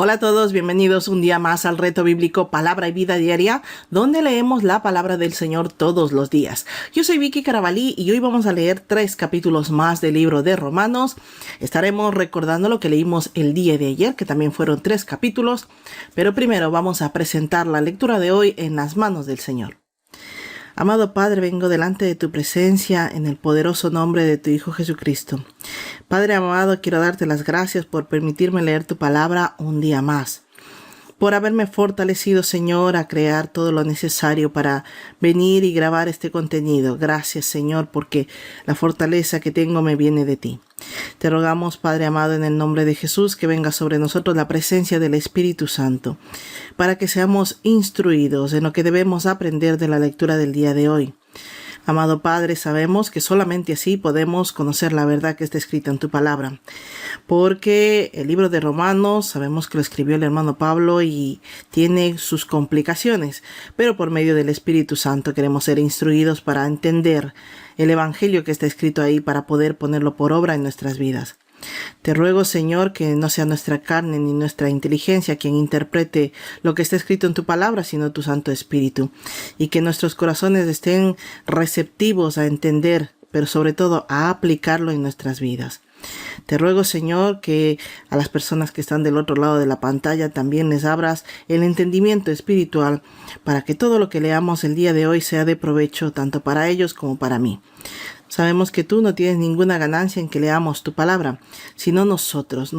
Hola a todos, bienvenidos un día más al Reto Bíblico Palabra y Vida Diaria, donde leemos la palabra del Señor todos los días. Yo soy Vicky Carabalí y hoy vamos a leer 3 capítulos más del libro de Romanos. Estaremos recordando lo que leímos el día de ayer, que también fueron 3 capítulos, pero primero vamos a presentar la lectura de hoy en las manos del Señor. Amado Padre, vengo delante de tu presencia en el poderoso nombre de tu Hijo Jesucristo. Padre amado, quiero darte las gracias por permitirme leer tu palabra un día más, por haberme fortalecido, Señor, a crear todo lo necesario para venir y grabar este contenido. Gracias, Señor, porque la fortaleza que tengo me viene de ti. Te rogamos, Padre amado, en el nombre de Jesús, que venga sobre nosotros la presencia del Espíritu Santo, para que seamos instruidos en lo que debemos aprender de la lectura del día de hoy. Amado Padre, sabemos que solamente así podemos conocer la verdad que está escrita en tu palabra, porque el libro de Romanos sabemos que lo escribió el hermano Pablo y tiene sus complicaciones, pero por medio del Espíritu Santo queremos ser instruidos para entender el Evangelio que está escrito ahí, para poder ponerlo por obra en nuestras vidas. Te ruego, Señor, que no sea nuestra carne ni nuestra inteligencia quien interprete lo que está escrito en tu palabra, sino tu Santo Espíritu, y que nuestros corazones estén receptivos a entender, pero sobre todo a aplicarlo en nuestras vidas. Te ruego, Señor, que a las personas que están del otro lado de la pantalla también les abras el entendimiento espiritual, para que todo lo que leamos el día de hoy sea de provecho tanto para ellos como para mí. Sabemos que tú no tienes ninguna ganancia en que leamos tu palabra, sino nosotros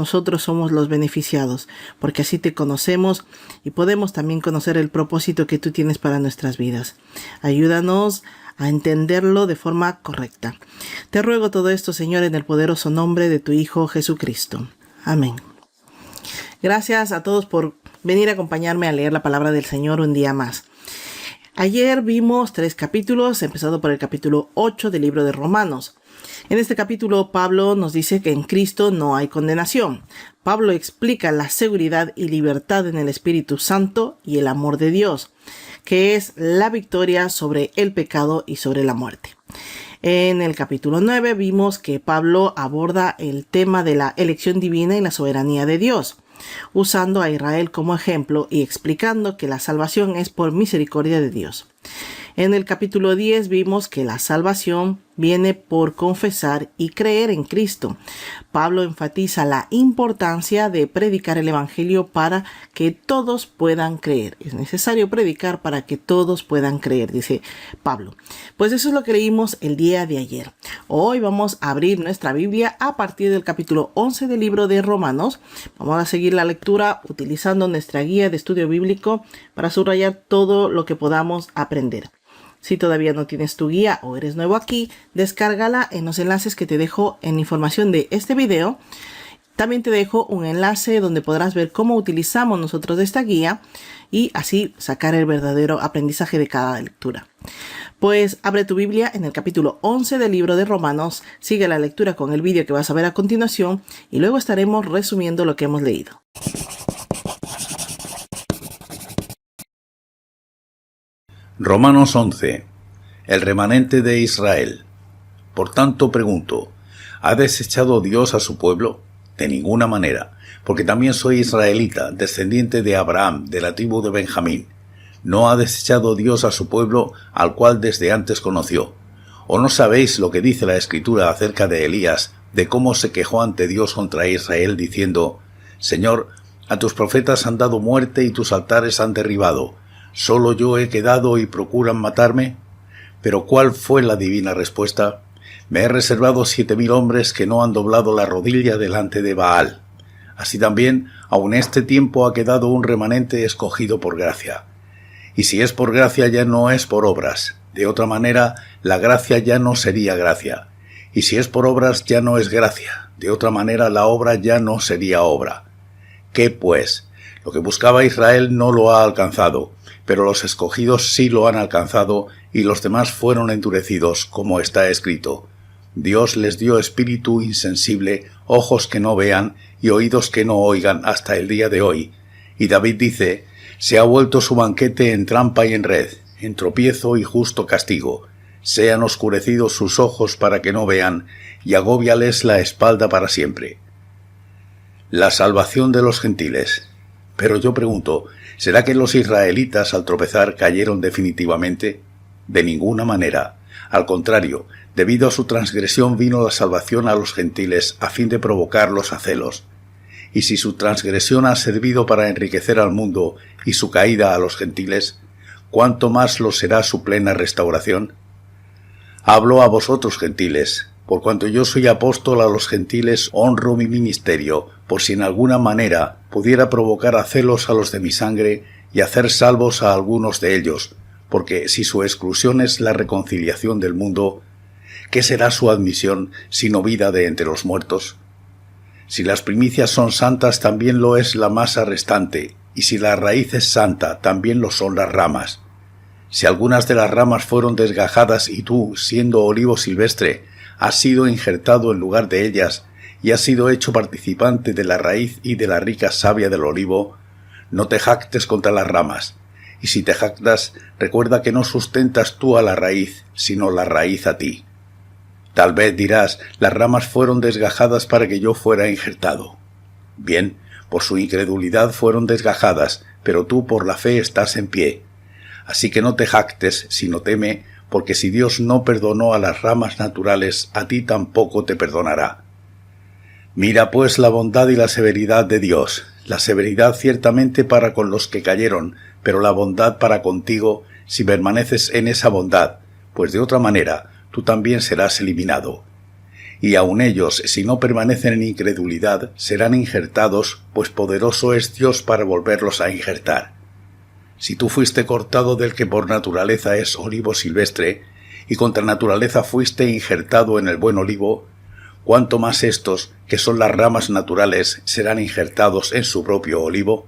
somos los beneficiados, porque así te conocemos y podemos también conocer el propósito que tú tienes para nuestras vidas. Ayúdanos a entenderlo de forma correcta. Te ruego todo esto, Señor, en el poderoso nombre de tu Hijo Jesucristo. Amén. Gracias a todos por venir a acompañarme a leer la palabra del Señor un día más. Ayer vimos 3 capítulos, empezando por el capítulo 8 del libro de Romanos. En este capítulo Pablo nos dice que en Cristo no hay condenación. Pablo explica la seguridad y libertad en el Espíritu Santo y el amor de Dios, que es la victoria sobre el pecado y sobre la muerte. En el capítulo 9 vimos que Pablo aborda el tema de la elección divina y la soberanía de Dios, usando a Israel como ejemplo y explicando que la salvación es por misericordia de Dios. En el capítulo 10 vimos que la salvación viene por confesar y creer en Cristo. Pablo enfatiza la importancia de predicar el Evangelio para que todos puedan creer. Es necesario predicar para que todos puedan creer, dice Pablo. Pues eso es lo que leímos el día de ayer. Hoy vamos a abrir nuestra Biblia a partir del capítulo 11 del libro de Romanos. Vamos a seguir la lectura utilizando nuestra guía de estudio bíblico para subrayar todo lo que podamos aprender. Si todavía no tienes tu guía o eres nuevo aquí, descárgala en los enlaces que te dejo en información de este video. También te dejo un enlace donde podrás ver cómo utilizamos nosotros esta guía y así sacar el verdadero aprendizaje de cada lectura. Pues abre tu Biblia en el capítulo 11 del libro de Romanos, sigue la lectura con el vídeo que vas a ver a continuación y luego estaremos resumiendo lo que hemos leído. Romanos 11. El remanente de Israel. Por tanto pregunto, ¿ha desechado Dios a su pueblo? De ninguna manera, porque también soy israelita, descendiente de Abraham, de la tribu de Benjamín. ¿No ha desechado Dios a su pueblo, al cual desde antes conoció? ¿O no sabéis lo que dice la Escritura acerca de Elías, de cómo se quejó ante Dios contra Israel, diciendo: Señor, a tus profetas han dado muerte y tus altares han derribado. ¿Solo yo he quedado y procuran matarme? Pero ¿cuál fue la divina respuesta? Me he reservado 7,000 hombres que no han doblado la rodilla delante de Baal. Así también, aun este tiempo ha quedado un remanente escogido por gracia. Y si es por gracia ya no es por obras. De otra manera, la gracia ya no sería gracia. Y si es por obras ya no es gracia. De otra manera, la obra ya no sería obra. ¿Qué pues? Lo que buscaba Israel no lo ha alcanzado, pero los escogidos sí lo han alcanzado y los demás fueron endurecidos, como está escrito. Dios les dio espíritu insensible, ojos que no vean y oídos que no oigan hasta el día de hoy. Y David dice: se ha vuelto su banquete en trampa y en red, en tropiezo y justo castigo. Sean oscurecidos sus ojos para que no vean, y agóbiales la espalda para siempre. La salvación de los gentiles. Pero yo pregunto, ¿será que los israelitas al tropezar cayeron definitivamente? De ninguna manera. Al contrario, debido a su transgresión vino la salvación a los gentiles a fin de provocarlos a celos. Y si su transgresión ha servido para enriquecer al mundo y su caída a los gentiles, ¿cuánto más lo será su plena restauración? Hablo a vosotros, gentiles. Por cuanto yo soy apóstol a los gentiles, honro mi ministerio, por si en alguna manera pudiera provocar a celos a los de mi sangre y hacer salvos a algunos de ellos, porque si su exclusión es la reconciliación del mundo, ¿qué será su admisión sino vida de entre los muertos? Si las primicias son santas, también lo es la masa restante, y si la raíz es santa, también lo son las ramas. Si algunas de las ramas fueron desgajadas y tú, siendo olivo silvestre, has sido injertado en lugar de ellas y has sido hecho participante de la raíz y de la rica savia del olivo, no te jactes contra las ramas, y si te jactas, recuerda que no sustentas tú a la raíz, sino la raíz a ti. Tal vez dirás, las ramas fueron desgajadas para que yo fuera injertado. Bien, por su incredulidad fueron desgajadas, pero tú por la fe estás en pie. Así que no te jactes, sino teme, porque si Dios no perdonó a las ramas naturales, a ti tampoco te perdonará. Mira pues la bondad y la severidad de Dios, la severidad ciertamente para con los que cayeron, pero la bondad para contigo, si permaneces en esa bondad, pues de otra manera tú también serás eliminado. Y aun ellos, si no permanecen en incredulidad, serán injertados, pues poderoso es Dios para volverlos a injertar. Si tú fuiste cortado del que por naturaleza es olivo silvestre, y contra naturaleza fuiste injertado en el buen olivo, ¿cuánto más estos, que son las ramas naturales, serán injertados en su propio olivo?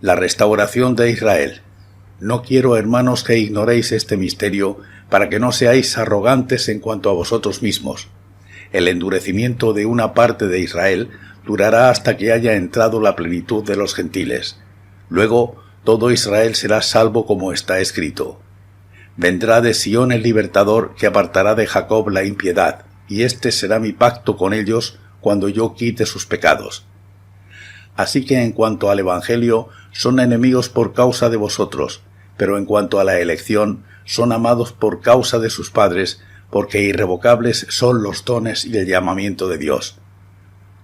La restauración de Israel. No quiero, hermanos, que ignoréis este misterio, para que no seáis arrogantes en cuanto a vosotros mismos. El endurecimiento de una parte de Israel durará hasta que haya entrado la plenitud de los gentiles. Luego, todo Israel será salvo como está escrito. Vendrá de Sión el libertador que apartará de Jacob la impiedad, y este será mi pacto con ellos cuando yo quite sus pecados. Así que en cuanto al Evangelio, son enemigos por causa de vosotros, pero en cuanto a la elección, son amados por causa de sus padres, porque irrevocables son los dones y el llamamiento de Dios.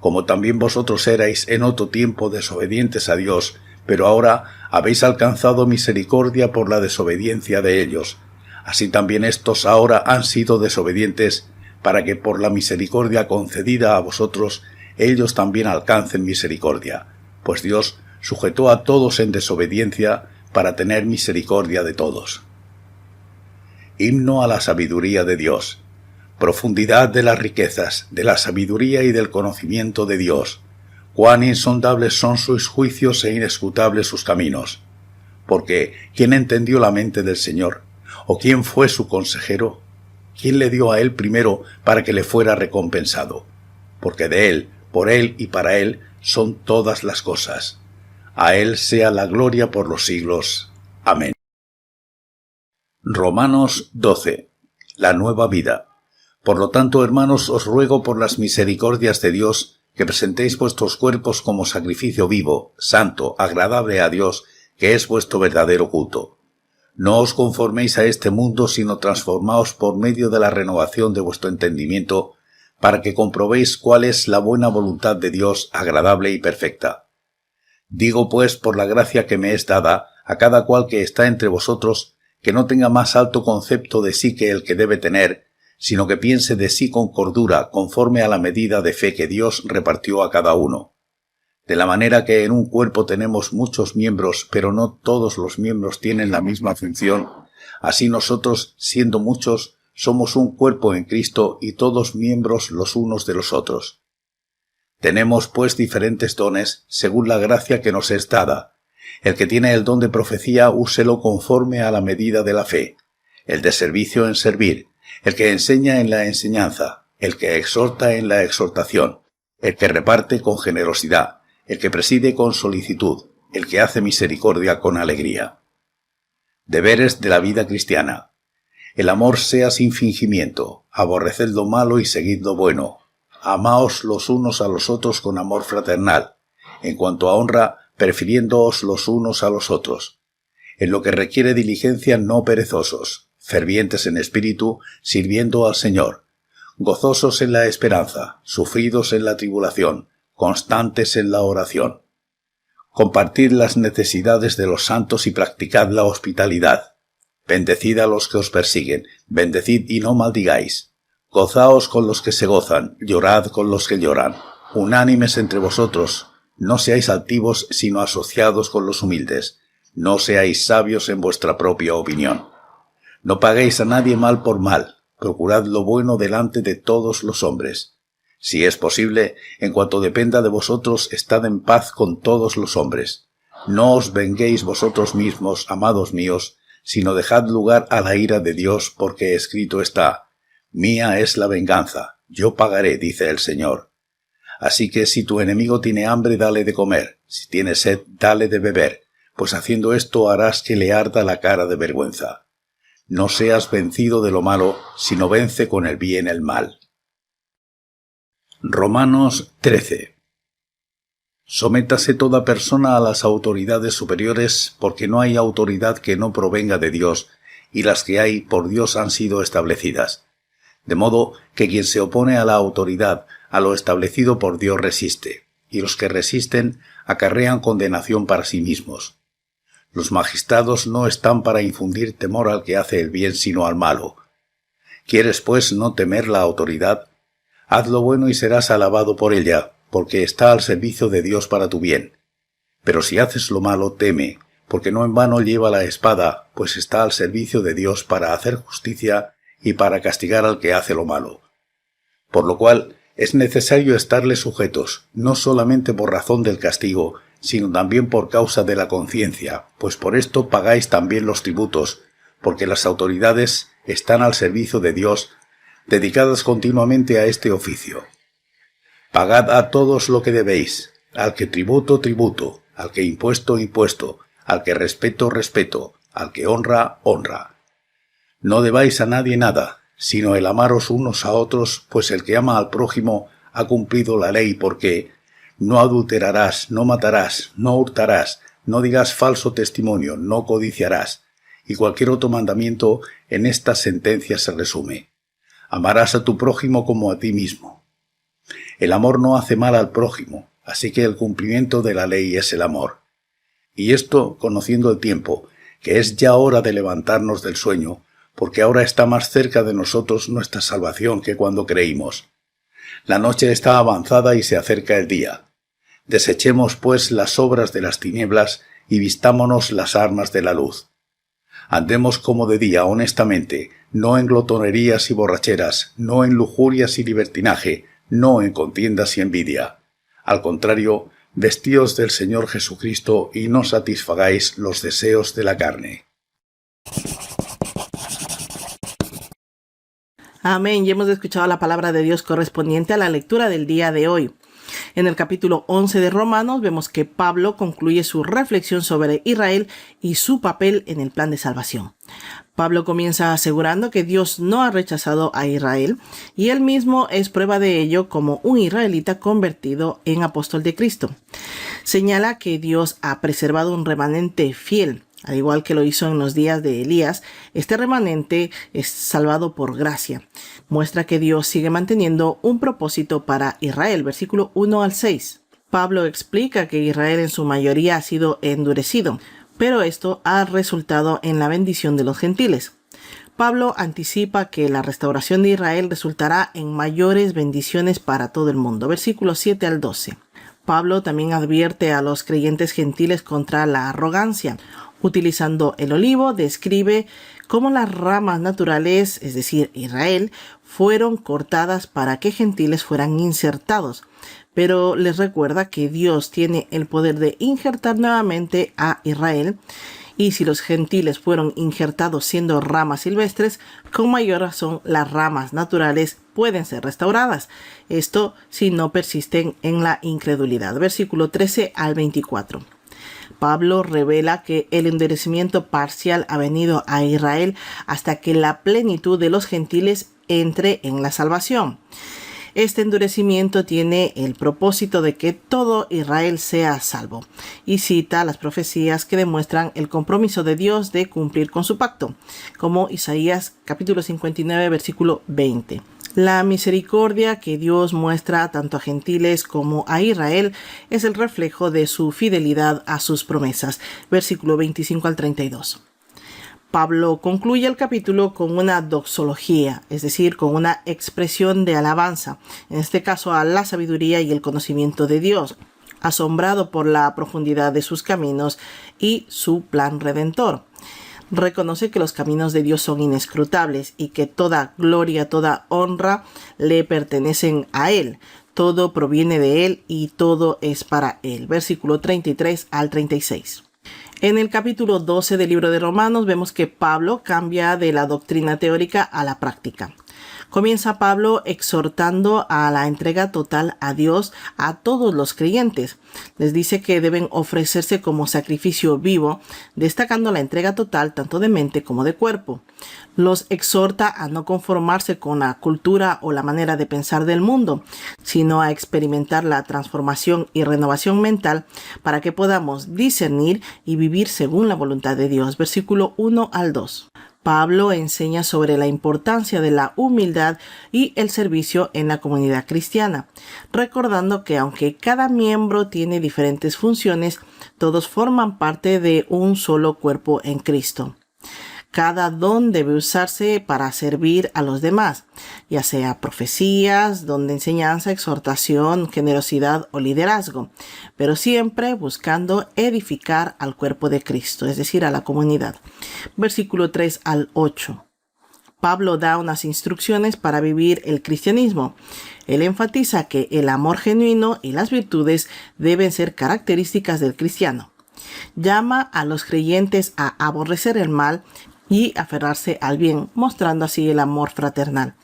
Como también vosotros erais en otro tiempo desobedientes a Dios, pero ahora habéis alcanzado misericordia por la desobediencia de ellos. Así también estos ahora han sido desobedientes, para que por la misericordia concedida a vosotros, ellos también alcancen misericordia. Pues Dios sujetó a todos en desobediencia, para tener misericordia de todos. Himno a la sabiduría de Dios. Profundidad de las riquezas, de la sabiduría y del conocimiento de Dios. Cuán insondables son sus juicios e inescrutables sus caminos. Porque, ¿quién entendió la mente del Señor? ¿O quién fue su consejero? ¿Quién le dio a él primero para que le fuera recompensado? Porque de él, por él y para él son todas las cosas. A él sea la gloria por los siglos. Amén. Romanos 12. La nueva vida. Por lo tanto, hermanos, os ruego por las misericordias de Dios, que presentéis vuestros cuerpos como sacrificio vivo, santo, agradable a Dios, que es vuestro verdadero culto. No os conforméis a este mundo, sino transformaos por medio de la renovación de vuestro entendimiento, para que comprobéis cuál es la buena voluntad de Dios, agradable y perfecta. Digo pues, por la gracia que me es dada, a cada cual que está entre vosotros, que no tenga más alto concepto de sí que el que debe tener, sino que piense de sí con cordura, conforme a la medida de fe que Dios repartió a cada uno. De la manera que en un cuerpo tenemos muchos miembros, pero no todos los miembros tienen la misma función, así nosotros, siendo muchos, somos un cuerpo en Cristo y todos miembros los unos de los otros. Tenemos pues diferentes dones, según la gracia que nos es dada. El que tiene el don de profecía, úselo conforme a la medida de la fe. El de servicio en servir. El que enseña en la enseñanza. El que exhorta en la exhortación. El que reparte con generosidad. El que preside con solicitud. El que hace misericordia con alegría. Deberes de la vida cristiana. El amor sea sin fingimiento. Aborreced lo malo y seguid lo bueno. Amaos los unos a los otros con amor fraternal. En cuanto a honra, prefiriéndoos los unos a los otros. En lo que requiere diligencia, no perezosos, fervientes en espíritu, sirviendo al Señor, gozosos en la esperanza, sufridos en la tribulación, constantes en la oración. Compartid las necesidades de los santos y practicad la hospitalidad. Bendecid a los que os persiguen, bendecid y no maldigáis. Gozaos con los que se gozan, llorad con los que lloran. Unánimes entre vosotros, no seáis altivos, sino asociados con los humildes. No seáis sabios en vuestra propia opinión. No paguéis a nadie mal por mal, procurad lo bueno delante de todos los hombres. Si es posible, en cuanto dependa de vosotros, estad en paz con todos los hombres. No os venguéis vosotros mismos, amados míos, sino dejad lugar a la ira de Dios, porque escrito está: Mía es la venganza, yo pagaré, dice el Señor. Así que si tu enemigo tiene hambre, dale de comer, si tiene sed, dale de beber, pues haciendo esto harás que le arda la cara de vergüenza. No seas vencido de lo malo, sino vence con el bien el mal. Romanos 13. Sométase toda persona a las autoridades superiores, porque no hay autoridad que no provenga de Dios, y las que hay por Dios han sido establecidas. De modo que quien se opone a la autoridad, a lo establecido por Dios resiste, y los que resisten acarrean condenación para sí mismos. Los magistrados no están para infundir temor al que hace el bien, sino al malo. ¿Quieres, pues, no temer la autoridad? Haz lo bueno y serás alabado por ella, porque está al servicio de Dios para tu bien. Pero si haces lo malo, teme, porque no en vano lleva la espada, pues está al servicio de Dios para hacer justicia y para castigar al que hace lo malo. Por lo cual es necesario estarle sujetos, no solamente por razón del castigo, sino también por causa de la conciencia, pues por esto pagáis también los tributos, porque las autoridades están al servicio de Dios, dedicadas continuamente a este oficio. Pagad a todos lo que debéis, al que tributo, tributo, al que impuesto, impuesto, al que respeto, respeto, al que honra, honra. No debáis a nadie nada, sino el amaros unos a otros, pues el que ama al prójimo ha cumplido la ley, porque no adulterarás, no matarás, no hurtarás, no digas falso testimonio, no codiciarás, y cualquier otro mandamiento en estas sentencias se resume. Amarás a tu prójimo como a ti mismo. El amor no hace mal al prójimo, así que el cumplimiento de la ley es el amor. Y esto conociendo el tiempo, que es ya hora de levantarnos del sueño, porque ahora está más cerca de nosotros nuestra salvación que cuando creímos. La noche está avanzada y se acerca el día. Desechemos, pues, las obras de las tinieblas y vistámonos las armas de la luz. Andemos como de día honestamente, no en glotonerías y borracheras, no en lujurias y libertinaje, no en contiendas y envidia. Al contrario, vestíos del Señor Jesucristo y no satisfagáis los deseos de la carne. Amén. Y hemos escuchado la palabra de Dios correspondiente a la lectura del día de hoy. En el capítulo 11 de Romanos vemos que Pablo concluye su reflexión sobre Israel y su papel en el plan de salvación. Pablo comienza asegurando que Dios no ha rechazado a Israel y él mismo es prueba de ello como un israelita convertido en apóstol de Cristo. Señala que Dios ha preservado un remanente fiel. Al igual que lo hizo en los días de Elías, este remanente es salvado por gracia. Muestra que Dios sigue manteniendo un propósito para Israel, versículo 1 al 6. Pablo explica que Israel en su mayoría ha sido endurecido, pero esto ha resultado en la bendición de los gentiles. Pablo anticipa que la restauración de Israel resultará en mayores bendiciones para todo el mundo, versículos 7 al 12. Pablo también advierte a los creyentes gentiles contra la arrogancia. Utilizando el olivo, describe cómo las ramas naturales, es decir, Israel, fueron cortadas para que gentiles fueran insertados. Pero les recuerda que Dios tiene el poder de injertar nuevamente a Israel. Y si los gentiles fueron injertados siendo ramas silvestres, con mayor razón las ramas naturales pueden ser restauradas. Esto si no persisten en la incredulidad. Versículo 13 al 24. Pablo revela que el endurecimiento parcial ha venido a Israel hasta que la plenitud de los gentiles entre en la salvación. Este endurecimiento tiene el propósito de que todo Israel sea salvo, y cita las profecías que demuestran el compromiso de Dios de cumplir con su pacto, como Isaías capítulo 59, versículo 20. La misericordia que Dios muestra tanto a gentiles como a Israel es el reflejo de su fidelidad a sus promesas. Versículo 25 al 32. Pablo concluye el capítulo con una doxología, es decir, con una expresión de alabanza, en este caso a la sabiduría y el conocimiento de Dios, asombrado por la profundidad de sus caminos y su plan redentor. Reconoce que los caminos de Dios son inescrutables y que toda gloria, toda honra le pertenecen a Él. Todo proviene de Él y todo es para Él. Versículo 33 al 36. En el capítulo 12 del libro de Romanos vemos que Pablo cambia de la doctrina teórica a la práctica. Comienza Pablo exhortando a la entrega total a Dios a todos los creyentes. Les dice que deben ofrecerse como sacrificio vivo, destacando la entrega total tanto de mente como de cuerpo. Los exhorta a no conformarse con la cultura o la manera de pensar del mundo, sino a experimentar la transformación y renovación mental para que podamos discernir y vivir según la voluntad de Dios. Versículo 1 al 2. Pablo enseña sobre la importancia de la humildad y el servicio en la comunidad cristiana, recordando que aunque cada miembro tiene diferentes funciones, todos forman parte de un solo cuerpo en Cristo. Cada don debe usarse para servir a los demás, ya sea profecías, don de enseñanza, exhortación, generosidad o liderazgo, pero siempre buscando edificar al cuerpo de Cristo, es decir, a la comunidad. Versículo 3 al 8. Pablo da unas instrucciones para vivir el cristianismo. Él enfatiza que el amor genuino y las virtudes deben ser características del cristiano. Llama a los creyentes a aborrecer el mal y aferrarse al bien, mostrando así el amor fraternal.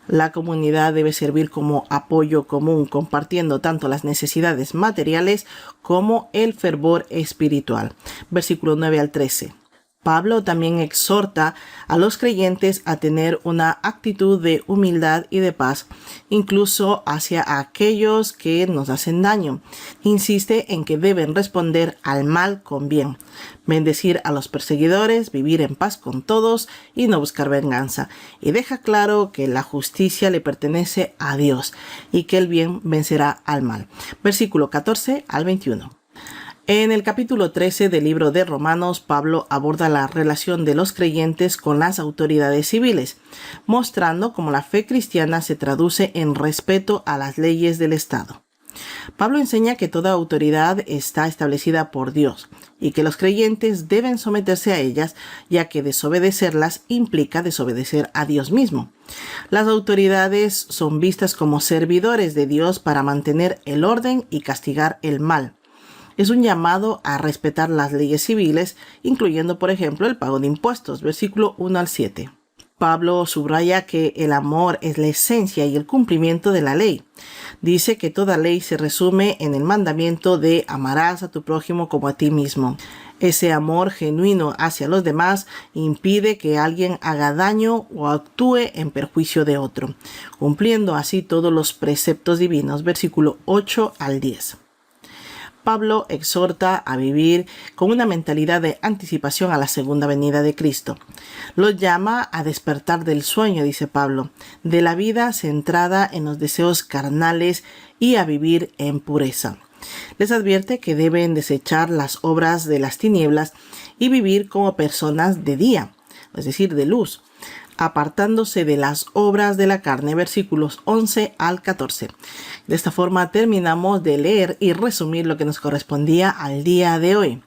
La comunidad debe servir como apoyo común, compartiendo tanto las necesidades materiales como el fervor espiritual. Versículo 9 al 13. Pablo también exhorta a los creyentes a tener una actitud de humildad y de paz, incluso hacia aquellos que nos hacen daño. Insiste en que deben responder al mal con bien, bendecir a los perseguidores, vivir en paz con todos y no buscar venganza. Y deja claro que la justicia le pertenece a Dios y que el bien vencerá al mal. Versículo 14 al 21. En el capítulo 13 del libro de Romanos, Pablo aborda la relación de los creyentes con las autoridades civiles, mostrando cómo la fe cristiana se traduce en respeto a las leyes del Estado. Pablo enseña que toda autoridad está establecida por Dios y que los creyentes deben someterse a ellas, ya que desobedecerlas implica desobedecer a Dios mismo. Las autoridades son vistas como servidores de Dios para mantener el orden y castigar el mal. Es un llamado a respetar las leyes civiles, incluyendo, por ejemplo, el pago de impuestos, versículo 1 al 7. Pablo subraya que el amor es la esencia y el cumplimiento de la ley. Dice que toda ley se resume en el mandamiento de amarás a tu prójimo como a ti mismo. Ese amor genuino hacia los demás impide que alguien haga daño o actúe en perjuicio de otro, cumpliendo así todos los preceptos divinos, versículo 8 al 10. Pablo exhorta a vivir con una mentalidad de anticipación a la segunda venida de Cristo. Los llama a despertar del sueño, dice Pablo, de la vida centrada en los deseos carnales y a vivir en pureza. Les advierte que deben desechar las obras de las tinieblas y vivir como personas de día, es decir, de luz, apartándose de las obras de la carne, versículos 11 al 14. De esta forma terminamos de leer y resumir lo que nos correspondía al día de hoy.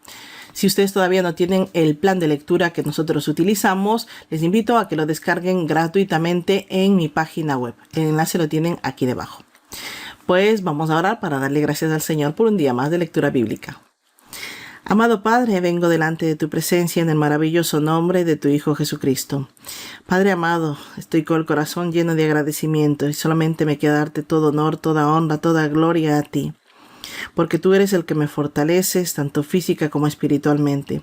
Si ustedes todavía no tienen el plan de lectura que nosotros utilizamos, les invito a que lo descarguen gratuitamente en mi página web. El enlace lo tienen aquí debajo. Pues vamos a orar para darle gracias al Señor por un día más de lectura bíblica. Amado Padre, vengo delante de tu presencia en el maravilloso nombre de tu Hijo Jesucristo. Padre amado, estoy con el corazón lleno de agradecimiento y solamente me queda darte todo honor, toda honra, toda gloria a ti. Porque tú eres el que me fortaleces, tanto física como espiritualmente.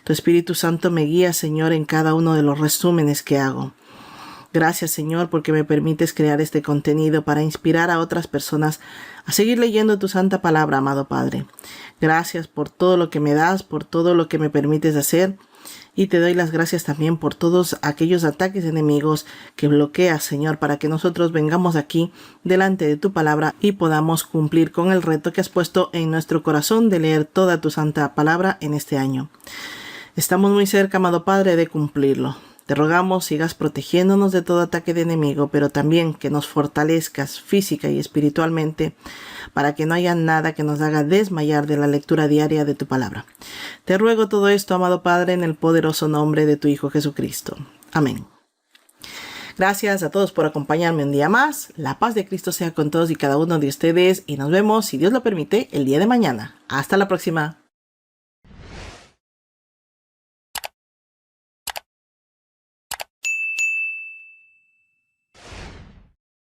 Tu Espíritu Santo me guía, Señor, en cada uno de los resúmenes que hago. Gracias, Señor, porque me permites crear este contenido para inspirar a otras personas a seguir leyendo tu santa palabra, amado Padre. Gracias por todo lo que me das, por todo lo que me permites hacer. Y te doy las gracias también por todos aquellos ataques enemigos que bloqueas, Señor, para que nosotros vengamos aquí delante de tu palabra y podamos cumplir con el reto que has puesto en nuestro corazón de leer toda tu santa palabra en este año. Estamos muy cerca, amado Padre, de cumplirlo. Te rogamos sigas protegiéndonos de todo ataque de enemigo, pero también que nos fortalezcas física y espiritualmente para que no haya nada que nos haga desmayar de la lectura diaria de tu palabra. Te ruego todo esto, amado Padre, en el poderoso nombre de tu Hijo Jesucristo. Amén. Gracias a todos por acompañarme un día más. La paz de Cristo sea con todos y cada uno de ustedes y nos vemos, si Dios lo permite, el día de mañana. Hasta la próxima.